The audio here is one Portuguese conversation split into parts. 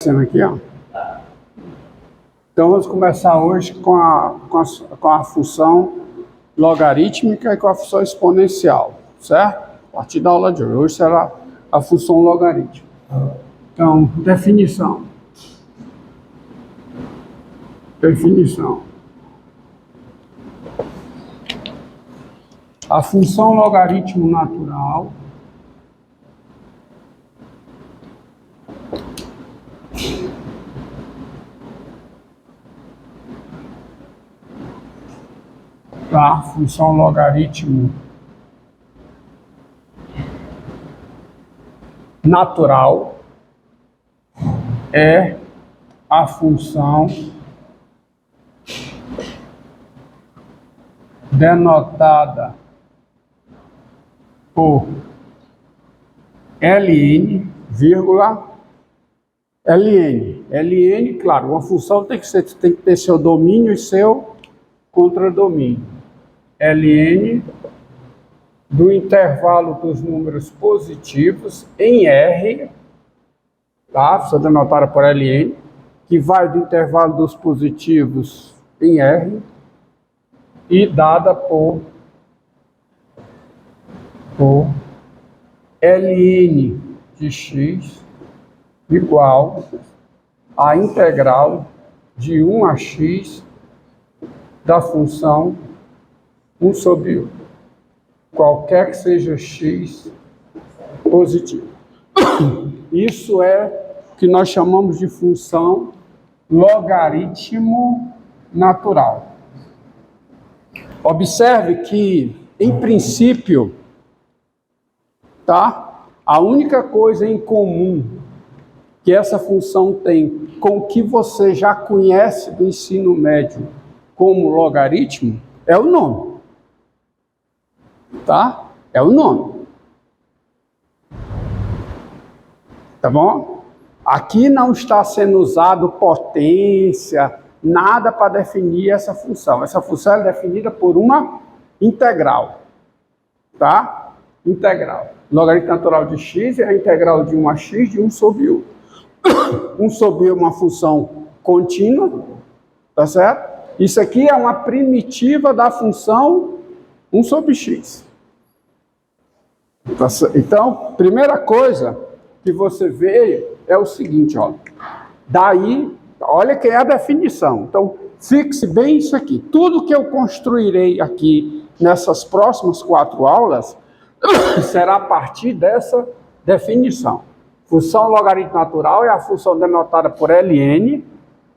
Aqui, ó. Então vamos começar hoje com a função logarítmica e com a função exponencial, certo? A partir da aula de hoje. Hoje será a função logarítmica. Então, definição. A função logaritmo natural a função logaritmo natural é a função denotada por ln, vírgula, ln. ln, claro, uma função tem que ter seu domínio e seu contradomínio. ln do intervalo dos números positivos em R, tá? Função denotada por ln, que vai do intervalo dos positivos em R e dada por ln de x igual a integral de 1 a x da função 1 sobre 1, qualquer que seja x positivo. Isso é o que nós chamamos de função logaritmo natural. Observe que, em princípio, tá? A única coisa em comum que essa função tem com o que você já conhece do ensino médio como logaritmo é o nome. Tá? É o nome. Tá bom? Aqui não está sendo usado potência, nada para definir essa função. Essa função é definida por uma integral. Tá? Integral. Logaritmo natural de x é a integral de 1 a x de 1 sobre 1. 1 sobre 1 é uma função contínua, tá certo? Isso aqui é uma primitiva da função 1 sobre x. Então, primeira coisa que você vê é o seguinte, ó. Daí, olha que é a definição. Então, fixe bem isso aqui. Tudo que eu construirei aqui nessas próximas 4 aulas será a partir dessa definição. Função logaritmo natural é a função denotada por ln,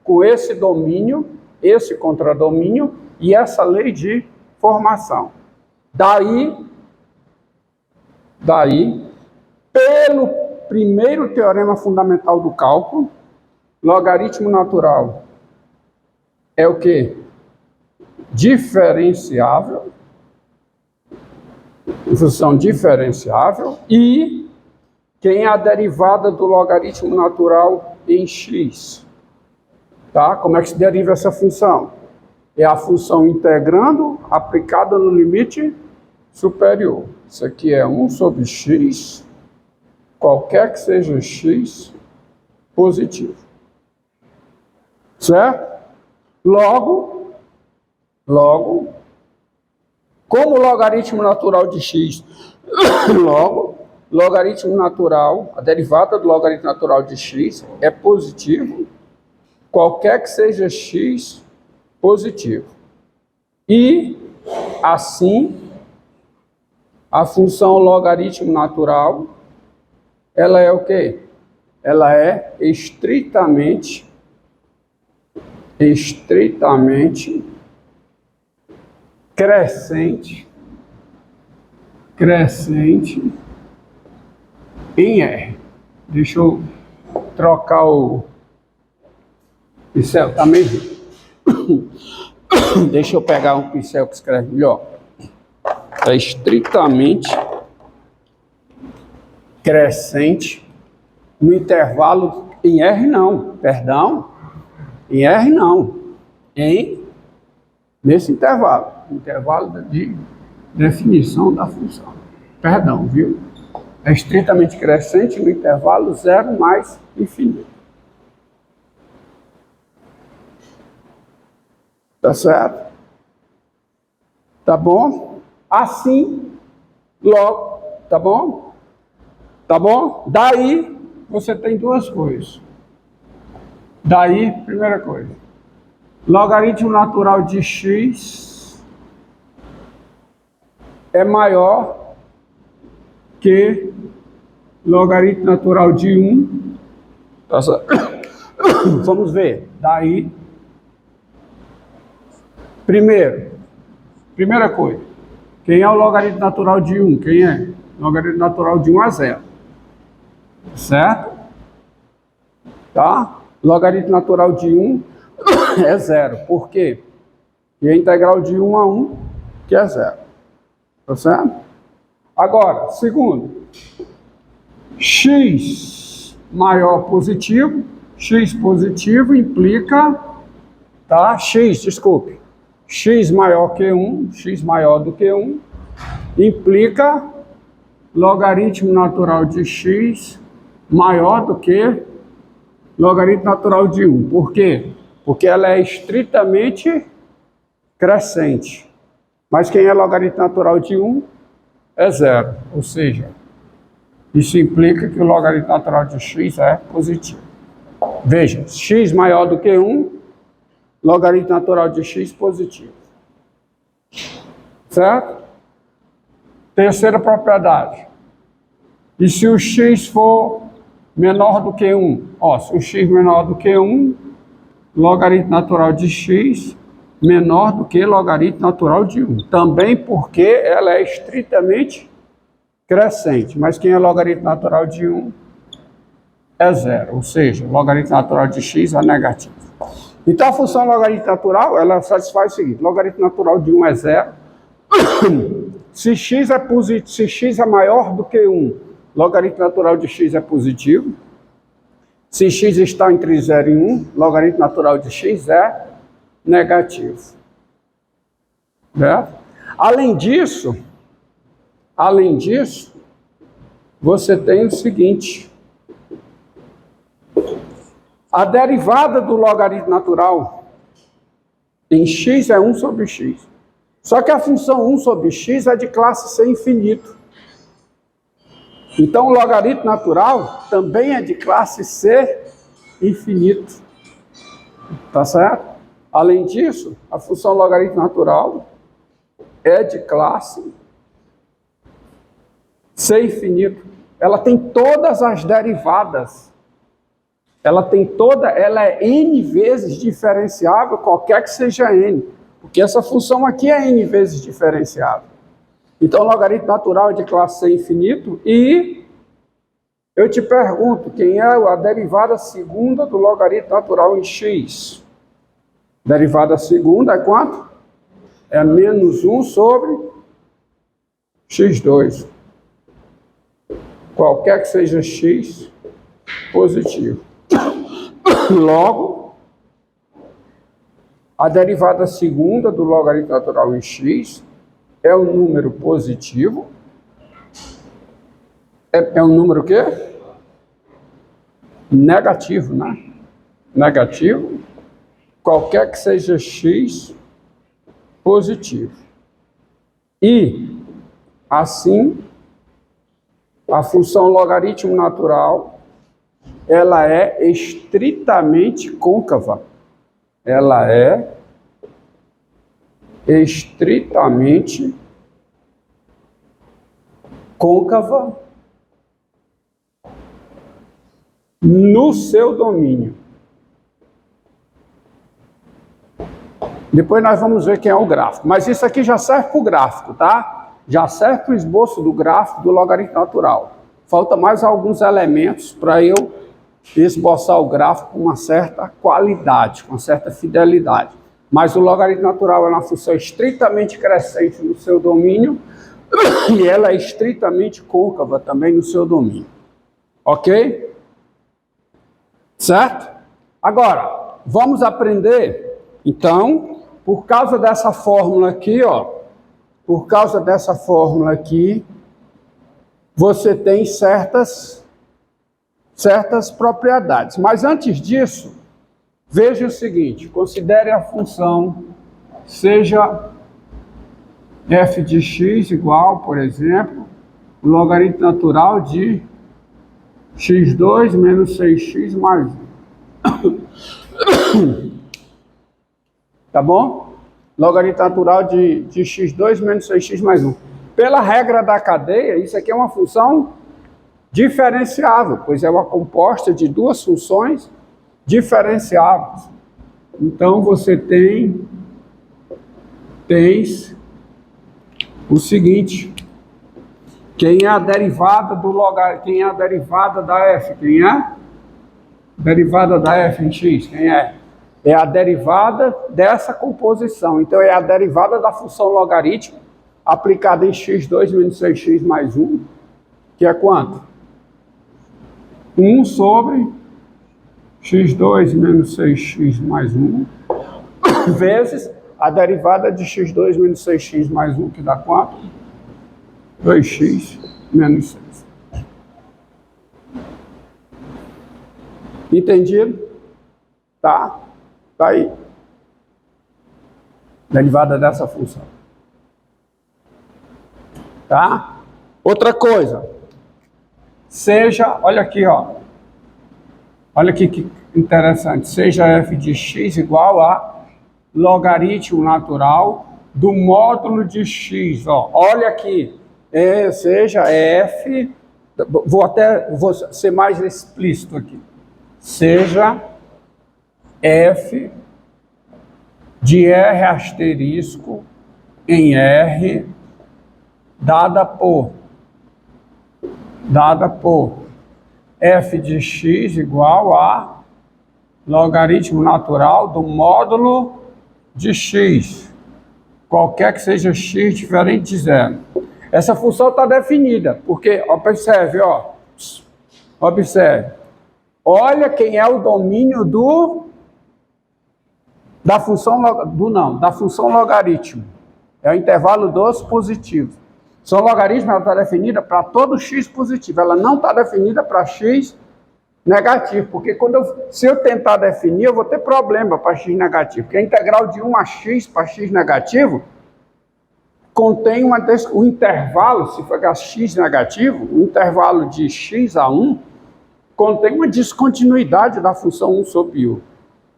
com esse domínio, esse contradomínio e essa lei de formação. Daí, pelo primeiro teorema fundamental do cálculo, logaritmo natural é o quê? Diferenciável, função diferenciável, e quem é a derivada do logaritmo natural em x? Tá? Como é que se deriva essa função? É a função integrando aplicada no limite superior. Isso aqui é 1 sobre x, qualquer que seja x positivo. Certo? Logo, como o logaritmo natural de x, logaritmo natural, a derivada do logaritmo natural de x é positivo, qualquer que seja x positivo. E, assim, a função logaritmo natural, ela é o quê? Ela é estritamente crescente em R. Deixa eu trocar o pincel, tá meio. Deixa eu pegar um pincel que escreve melhor. É estritamente crescente no intervalo em R não, perdão, em R não, nesse intervalo de definição da função. Perdão, viu? É estritamente crescente no intervalo 0 mais infinito. Tá certo? Tá bom? Assim, logo, tá bom? Tá bom? Daí, você tem duas coisas. Daí, primeira coisa, logaritmo natural de x é maior que logaritmo natural de 1. Tá certo? Vamos ver. Daí, primeira coisa, quem é o logaritmo natural de 1? Quem é? Logaritmo natural de 1 a 0. Certo? Tá? Logaritmo natural de 1 é 0. Por quê? E a integral de 1 a 1, que é 0. Tá certo? Agora, segundo, x maior positivo, x positivo implica, tá? X maior que 1, x maior do que 1, implica logaritmo natural de x maior do que logaritmo natural de 1. Por quê? Porque ela é estritamente crescente. Mas quem é logaritmo natural de 1 é 0. Ou seja, isso implica que o logaritmo natural de x é positivo. Veja, x maior do que 1, logaritmo natural de x positivo. Certo? Terceira propriedade. E se o x for menor do que 1? Se o x menor do que 1, logaritmo natural de x menor do que logaritmo natural de 1. Também porque ela é estritamente crescente. Mas quem é logaritmo natural de 1 é 0. Ou seja, o logaritmo natural de x é negativo. Então a função logaritmo natural, ela satisfaz o seguinte: logaritmo natural de 1 é 0. Se x é maior do que 1, logaritmo natural de x é positivo. Se x está entre 0 e 1, logaritmo natural de x é negativo. Né? Além disso, você tem o seguinte: a derivada do logaritmo natural em x é 1 sobre x. Só que a função 1 sobre x é de classe C infinito. Então, o logaritmo natural também é de classe C infinito. Tá certo? Além disso, a função logaritmo natural é de classe C infinito. Ela tem todas as derivadas. Ela é n vezes diferenciável, qualquer que seja n. Porque essa função aqui é n vezes diferenciável. Então, o logaritmo natural é de classe C infinito. E eu te pergunto, quem é a derivada segunda do logaritmo natural em x? Derivada segunda é quanto? É menos 1 sobre x2. Qualquer que seja x, positivo. Logo, a derivada segunda do logaritmo natural em x é um número positivo. É um número o quê? Negativo, né? Negativo. Qualquer que seja x, positivo. E, assim, a função logaritmo natural, ela é estritamente côncava. Ela é estritamente côncava no seu domínio. Depois nós vamos ver quem é o gráfico. Mas isso aqui já serve para o gráfico, tá? Já serve para o esboço do gráfico do logaritmo natural. Falta mais alguns elementos para eu esboçar o gráfico com uma certa qualidade, com uma certa fidelidade. Mas o logaritmo natural é uma função estritamente crescente no seu domínio e ela é estritamente côncava também no seu domínio. Ok? Certo? Agora, vamos aprender, então, por causa dessa fórmula aqui, você tem certas propriedades. Mas antes disso, veja o seguinte, considere a função seja f de x igual, por exemplo, o logaritmo natural de x2 menos 6x mais 1. Tá bom? Logaritmo natural de x2 menos 6x mais 1. Pela regra da cadeia, isso aqui é uma função diferenciável, pois é uma composta de duas funções diferenciáveis. Então, você tens o seguinte: quem é a derivada do logaritmo? Quem é a derivada da f? Quem é? Derivada da f em x? Quem é? É a derivada dessa composição. Então, é a derivada da função logaritmo aplicada em x2 menos 6x mais 1, que é quanto? 1 sobre x2 menos 6x mais 1, vezes a derivada de x2 menos 6x mais 1, que dá quanto? 2x menos 6. Entendido? Tá? Tá aí. Derivada dessa função. Tá? Outra coisa. Seja, olha aqui, ó. Olha aqui que interessante. Seja f de x igual a logaritmo natural do módulo de x. Ó. Olha aqui. Seja f... Vou ser mais explícito aqui. Seja f de r asterisco em r dada por f de x igual a logaritmo natural do módulo de x, qualquer que seja x diferente de zero. Essa função está definida, porque, observe, ó, observe, olha quem é o domínio da função logaritmo, é o intervalo dos positivos. São logaritmo, ela está definida para todo x positivo, ela não está definida para x negativo, porque se eu tentar definir, eu vou ter problema para x negativo, porque a integral de 1 a x para x negativo contém o intervalo, se for x negativo, o intervalo de x a 1 contém uma descontinuidade da função 1 sobre u.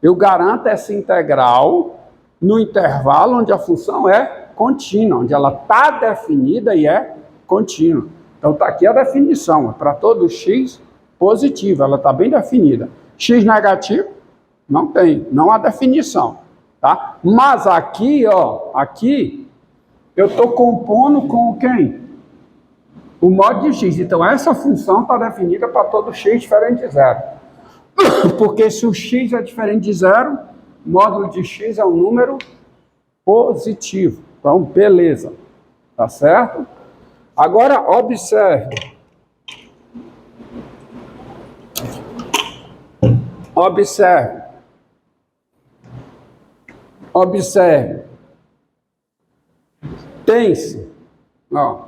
Eu garanto essa integral no intervalo onde a função é contínua, onde ela está definida e é contínua. Então está aqui a definição, é para todo x positivo, ela está bem definida. X negativo, não tem, não há definição, tá? Mas aqui, ó, aqui eu estou compondo com quem? O módulo de x. Então essa função está definida para todo x diferente de zero. Porque se o x é diferente de zero, o módulo de x é um número positivo. Então, beleza. Tá certo? Agora, observe. Observe. Observe. Tem-se. Ó.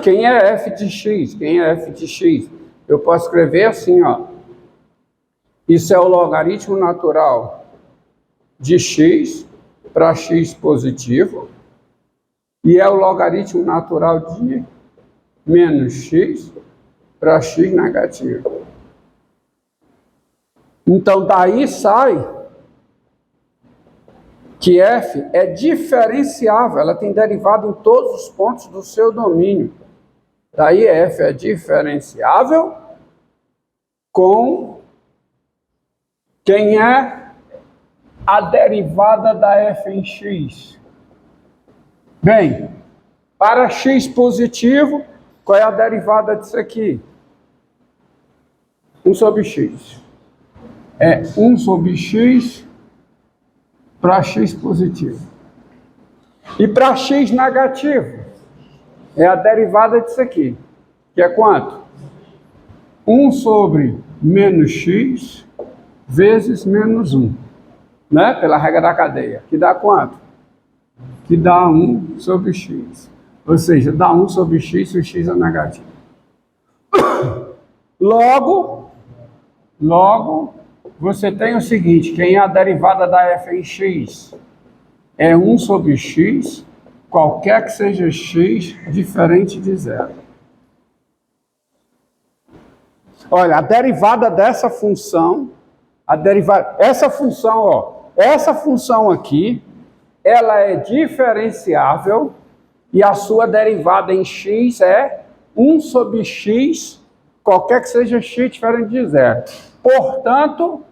Quem é f de x? Quem é f de x? Eu posso escrever assim, ó. Isso é o logaritmo natural de x para x positivo, e é o logaritmo natural de menos x para x negativo. Então, daí sai que f é diferenciável, ela tem derivado em todos os pontos do seu domínio. Daí f é diferenciável com quem é a derivada da f em x. Bem, para x positivo, qual é a derivada disso aqui? 1 sobre x. É 1 sobre x para x positivo. E para x negativo, é a derivada disso aqui, que é quanto? 1 sobre menos x vezes menos 1. Né? Pela regra da cadeia, que dá quanto? Que dá 1 sobre x. Ou seja, dá 1 sobre x se o x é negativo. Logo, você tem o seguinte, quem é a derivada da f em x? é 1 sobre x, qualquer que seja x, diferente de zero. Olha, a derivada dessa função, essa função aqui, ela é diferenciável e a sua derivada em x é 1 sobre x, qualquer que seja x diferente de zero. Portanto,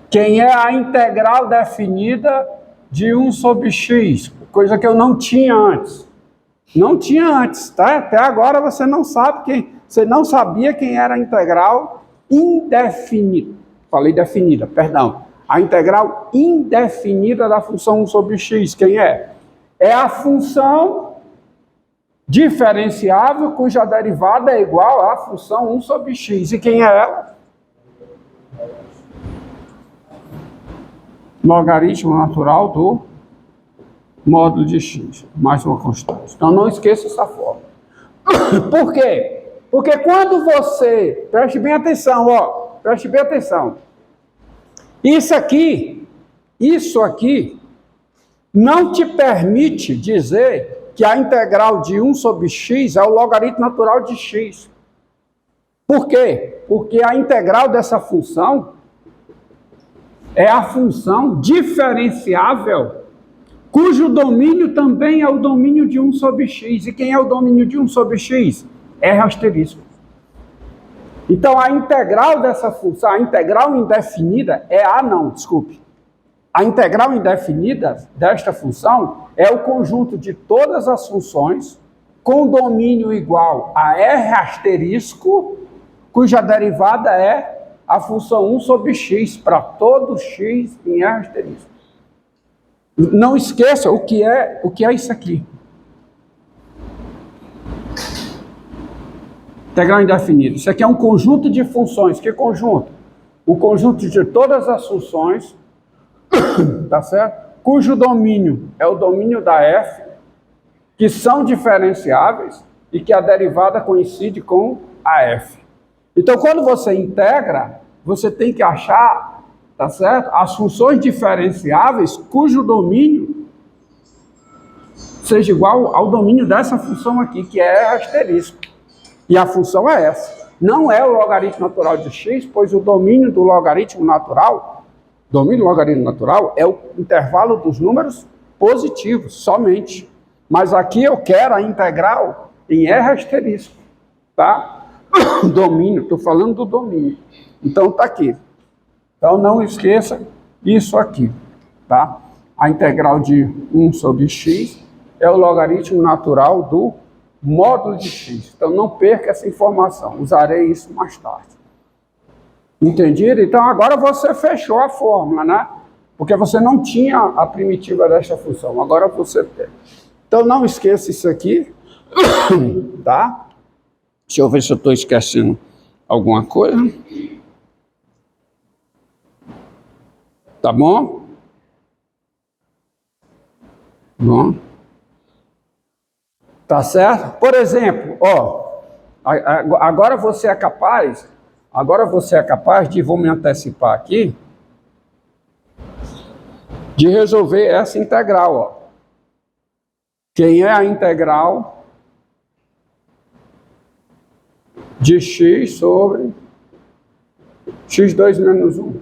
quem é a integral definida de 1 sobre x, coisa que eu não tinha antes. Não tinha antes, tá? Até agora você não sabia quem era a integral indefinida. Falei definida, perdão. A integral indefinida da função 1 sobre x, quem é? É a função diferenciável cuja derivada é igual à função 1 sobre x. E quem é ela? Logaritmo natural do módulo de x, mais uma constante. Então não esqueça essa fórmula. Por quê? Porque quando você... Preste bem atenção, preste bem atenção. Isso aqui não te permite dizer que a integral de 1 sobre x é o logaritmo natural de x. Por quê? Porque a integral dessa função é a função diferenciável, cujo domínio também é o domínio de 1 sobre x. E quem é o domínio de 1 sobre x? R asterisco. Então, a integral dessa função, a integral indefinida a integral indefinida desta função é o conjunto de todas as funções com domínio igual a R asterisco, cuja derivada é a função 1 sobre x, para todo x em R asterisco. Não esqueça o que é isso aqui. Integral indefinida. Isso aqui é um conjunto de funções. Que conjunto? O conjunto de todas as funções, tá certo? Cujo domínio é o domínio da f, que são diferenciáveis e que a derivada coincide com a f. Então, quando você integra, você tem que achar, tá certo? As funções diferenciáveis cujo domínio seja igual ao domínio dessa função aqui, que é asterisco. E a função é essa. Não é o logaritmo natural de x, pois o domínio do logaritmo natural é o intervalo dos números positivos, somente. Mas aqui eu quero a integral em R asterisco, tá? Domínio, estou falando do domínio. Então está aqui. Então não esqueça isso aqui, tá? A integral de 1 sobre x é o logaritmo natural do módulo de x. Então não perca essa informação, usarei isso mais tarde. Entendido? Então agora você fechou a fórmula, né? Porque você não tinha a primitiva desta função, agora você tem. Então não esqueça isso aqui, tá? Deixa eu ver se eu estou esquecendo alguma coisa. Tá bom? Bom. Tá certo? Por exemplo, agora você é capaz de, vou me antecipar aqui, de resolver essa integral, ó. Quem é a integral de x sobre x2 menos 1?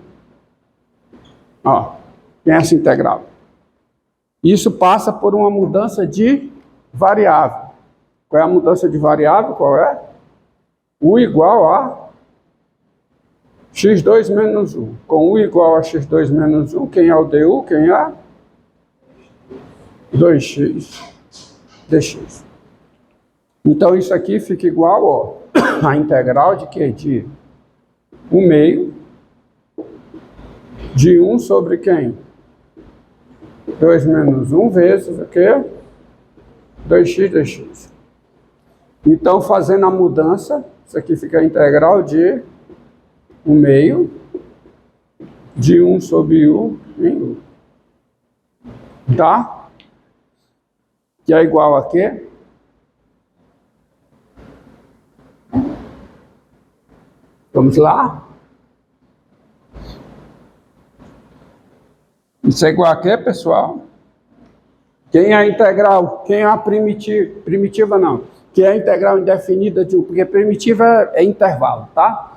Ó, quem é essa integral? Isso passa por uma mudança de variável. Qual é a mudança de variável? Qual é? U igual a x2 menos 1. Com U igual a x2 menos 1, quem é o du? Quem é? 2x dx. Então isso aqui fica igual, ó, a integral de quê? De 1 meio de 1 sobre quem? 2 menos 1 vezes o quê? 2x dx. Então, fazendo a mudança, isso aqui fica a integral de 1 meio de 1 sobre u em u. Tá? Que é igual a quê? Vamos lá? Isso é igual a quê, pessoal? Quem é a integral? Quem é a primitiva? Primitiva não. Que é a integral indefinida de 1, porque primitiva é intervalo, tá?